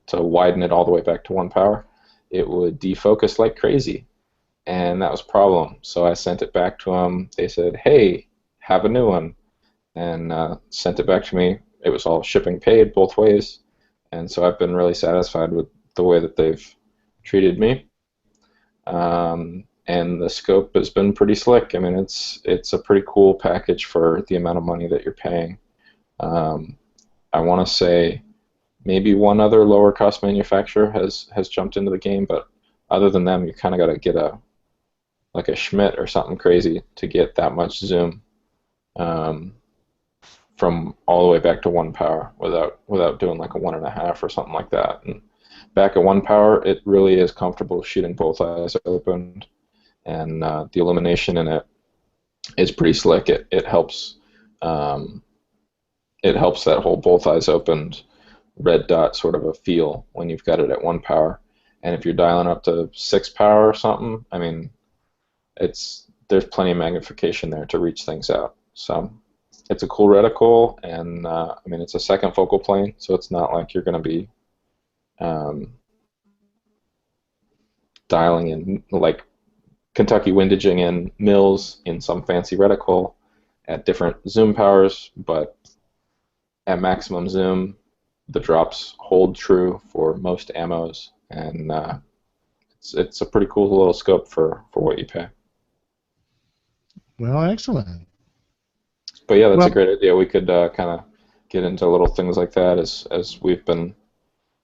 Speaker 3: to widen it all the way back to 1 power. It would defocus like crazy, and that was a problem. So I sent it back to them. They said, hey, have a new one, and sent it back to me. It was all shipping paid both ways, and so I've been really satisfied with the way that they've treated me. And the scope has been pretty slick. I mean, it's a pretty cool package for the amount of money that you're paying. I want to say maybe one other lower cost manufacturer has jumped into the game, but other than them, you kind of got to get a Schmidt or something crazy to get that much zoom from all the way back to 1 power without doing like a 1.5 or something like that. And back at 1 power, it really is comfortable shooting both eyes open, and the illumination in it is pretty slick. It helps that whole both eyes opened red dot sort of a feel when you've got it at 1 power. And if you're dialing up to 6 power or something, I mean, there's plenty of magnification there to reach things out. So it's a cool reticle, and I mean, it's a second focal plane, so it's not like you're going to be dialing in like Kentucky windaging in mils in some fancy reticle at different zoom powers, but at maximum zoom, the drops hold true for most ammos, and it's a pretty cool little scope for what you pay.
Speaker 2: Well, excellent.
Speaker 3: But yeah, that's a great idea. We could kind of get into little things like that as we've been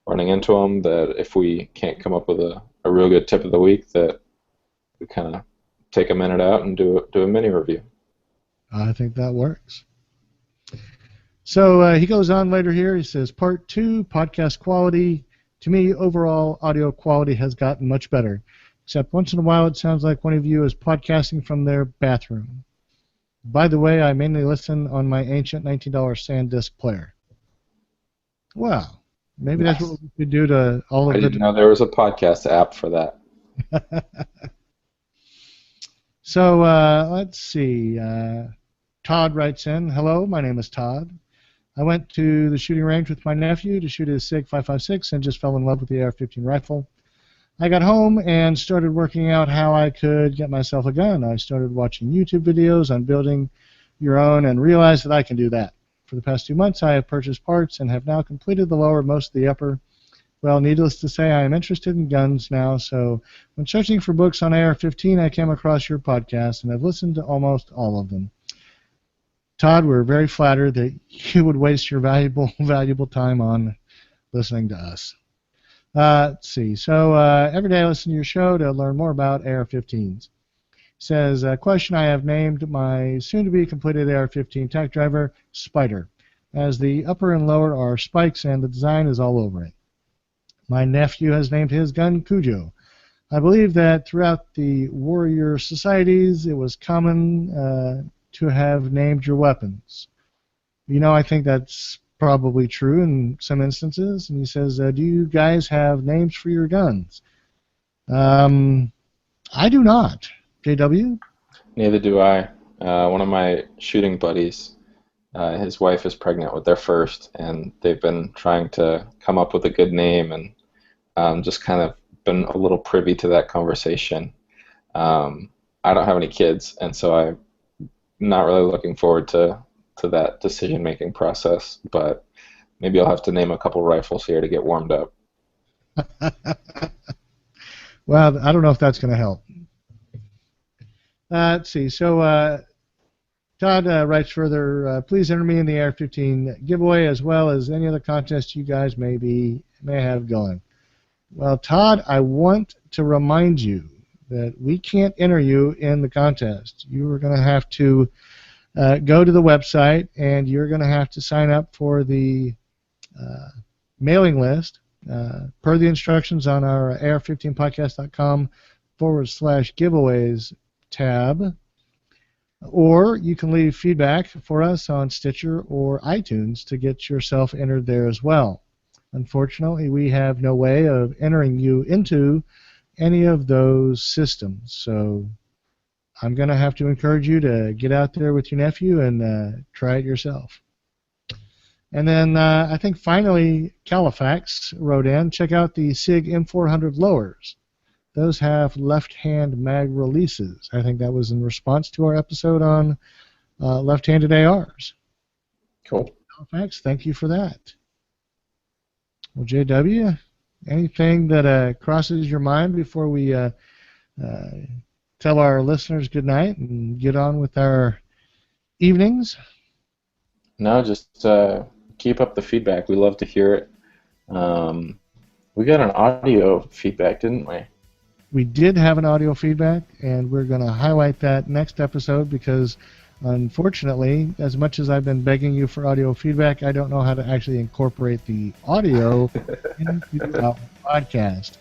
Speaker 3: running into them, that if we can't come up with a real good tip of the week, that we kind of take a minute out and do a mini review.
Speaker 2: I think that works. So he goes on later here. He says, part 2, podcast quality. To me, overall audio quality has gotten much better, except once in a while it sounds like one of you is podcasting from their bathroom. By the way, I mainly listen on my ancient $19 SanDisk player. Well, maybe that's what we could do to all of
Speaker 3: I didn't know there was a podcast app for that.
Speaker 2: So let's see. Todd writes in, hello, my name is Todd. I went to the shooting range with my nephew to shoot his SIG 5.56 and just fell in love with the AR-15 rifle. I got home and started working out how I could get myself a gun. I started watching YouTube videos on building your own and realized that I can do that. For the past 2 months, I have purchased parts and have now completed the lower, most of the upper. Well, needless to say, I am interested in guns now, so when searching for books on AR-15, I came across your podcast, and I've listened to almost all of them. Todd, we're very flattered that you would waste your valuable time on listening to us. Let's see. So every day I listen to your show to learn more about AR-15s. Says, question, I have named my soon-to-be completed AR-15 tack driver Spider, as the upper and lower are spikes and the design is all over it. My nephew has named his gun Cujo. I believe that throughout the warrior societies it was common to have named your weapons. You know, I think that's probably true in some instances. And he says, do you guys have names for your guns? I do not. JW?
Speaker 3: Neither do I. One of my shooting buddies, his wife is pregnant with their first, and they've been trying to come up with a good name, and just kind of been a little privy to that conversation. I don't have any kids, and so I'm not really looking forward to that decision-making process, but maybe I'll have to name a couple rifles here to get warmed up.
Speaker 2: Well, I don't know if that's going to help. Let's see. So Todd writes further, please enter me in the AR-15 giveaway as well as any other contest you guys may have going. Well, Todd, I want to remind you that we can't enter you in the contest. You are going to have to go to the website, and you're going to have to sign up for the mailing list per the instructions on our AR15podcast.com/giveaways tab. Or you can leave feedback for us on Stitcher or iTunes to get yourself entered there as well. Unfortunately, we have no way of entering you into any of those systems. So I'm going to have to encourage you to get out there with your nephew and try it yourself. And then I think finally Califax wrote in, check out the SIG M400 lowers. Those have left-hand mag releases. I think that was in response to our episode on left-handed ARs.
Speaker 3: Cool.
Speaker 2: Califax, thank you for that. Well, JW, anything that crosses your mind before we tell our listeners good night and get on with our evenings?
Speaker 3: No, just keep up the feedback. We love to hear it. We got an audio feedback, didn't we?
Speaker 2: We did have an audio feedback, and we're going to highlight that next episode because, unfortunately, as much as I've been begging you for audio feedback, I don't know how to actually incorporate the audio into our podcast.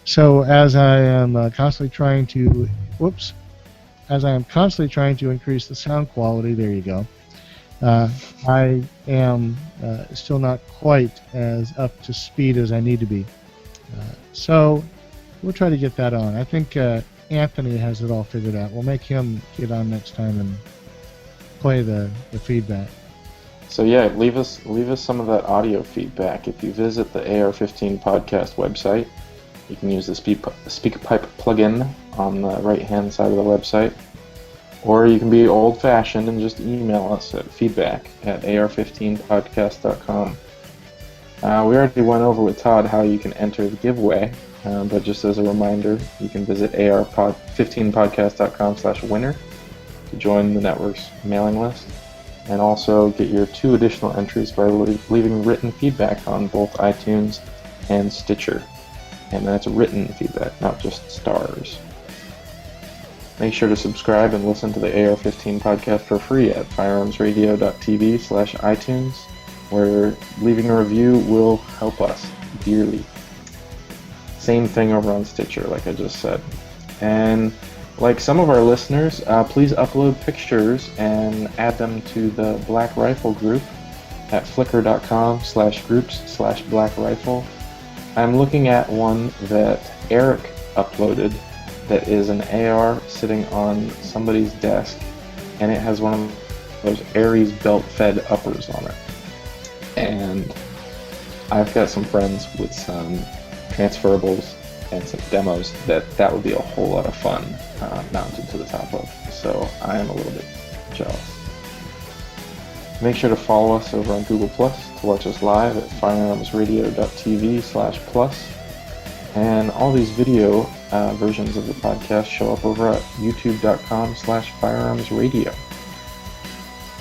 Speaker 2: So as I am constantly trying to, increase the sound quality, there you go, I am still not quite as up to speed as I need to be. So we'll try to get that on. I think Anthony has it all figured out. We'll make him get on next time and play the feedback.
Speaker 3: So yeah, leave us some of that audio feedback. If you visit the AR15 podcast website, you can use the SpeakPipe plugin on the right-hand side of the website, or you can be old-fashioned and just email us at feedback@ar15podcast.com. We already went over with Todd how you can enter the giveaway. But just as a reminder, you can visit ar15podcast.com/winner to join the network's mailing list, and also get your 2 additional entries by leaving written feedback on both iTunes and Stitcher. And that's written feedback, not just stars. Make sure to subscribe and listen to the AR15 podcast for free at firearmsradio.tv/iTunes, where leaving a review will help us dearly. Same thing over on Stitcher, like I just said. And like some of our listeners, please upload pictures and add them to the Black Rifle group at flickr.com/groups/blackrifle. I'm looking at one that Eric uploaded that is an AR sitting on somebody's desk, and it has one of those Aries belt-fed uppers on it. And I've got some friends with some transferables and some demos that would be a whole lot of fun mounted to the top of. So I am a little bit jealous. Make sure to follow us over on Google Plus to watch us live at firearmsradio.tv/plus. And all these video versions of the podcast show up over at youtube.com/firearmsradio.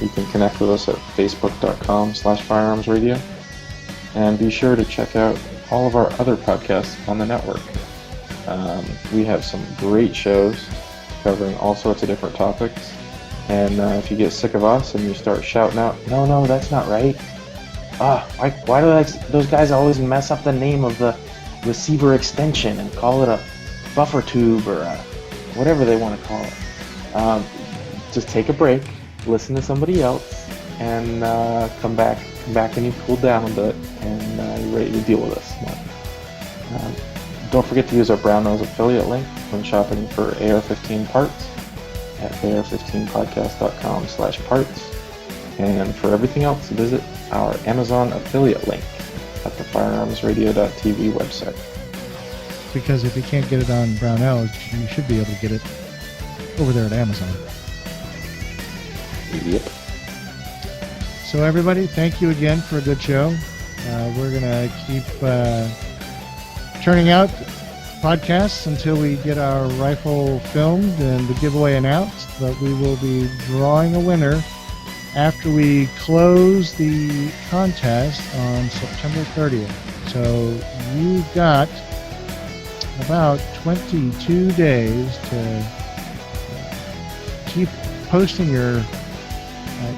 Speaker 3: You can connect with us at facebook.com/firearmsradio. And be sure to check out all of our other podcasts on the network. We have some great shows covering all sorts of different topics. And if you get sick of us and you start shouting out, no, that's not right. Why do those guys always mess up the name of the receiver extension and call it a buffer tube or whatever they want to call it? Just take a break, listen to somebody else, and come back when you've cooled down a bit and you're ready to deal with us. Don't forget to use our Brown Nose affiliate link when shopping for AR-15 parts at ar15podcast.com/parts. And for everything else, visit our Amazon affiliate link at the firearmsradio.tv website.
Speaker 2: Because if you can't get it on Brownells, you should be able to get it over there at Amazon.
Speaker 3: Yep.
Speaker 2: So everybody, thank you again for a good show. We're going to keep churning out podcasts until we get our rifle filmed and the giveaway announced, but we will be drawing a winner after we close the contest on September 30th. So you've got about 22 days to keep posting your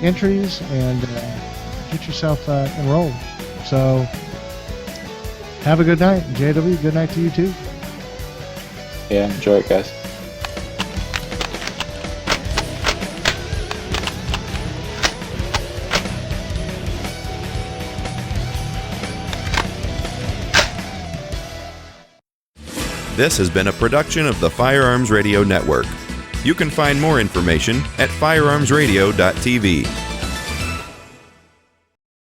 Speaker 2: entries and get yourself enrolled. So have a good night. JW, good night to you too.
Speaker 3: Yeah, enjoy it, guys.
Speaker 1: This has been a production of the Firearms Radio Network. You can find more information at firearmsradio.tv.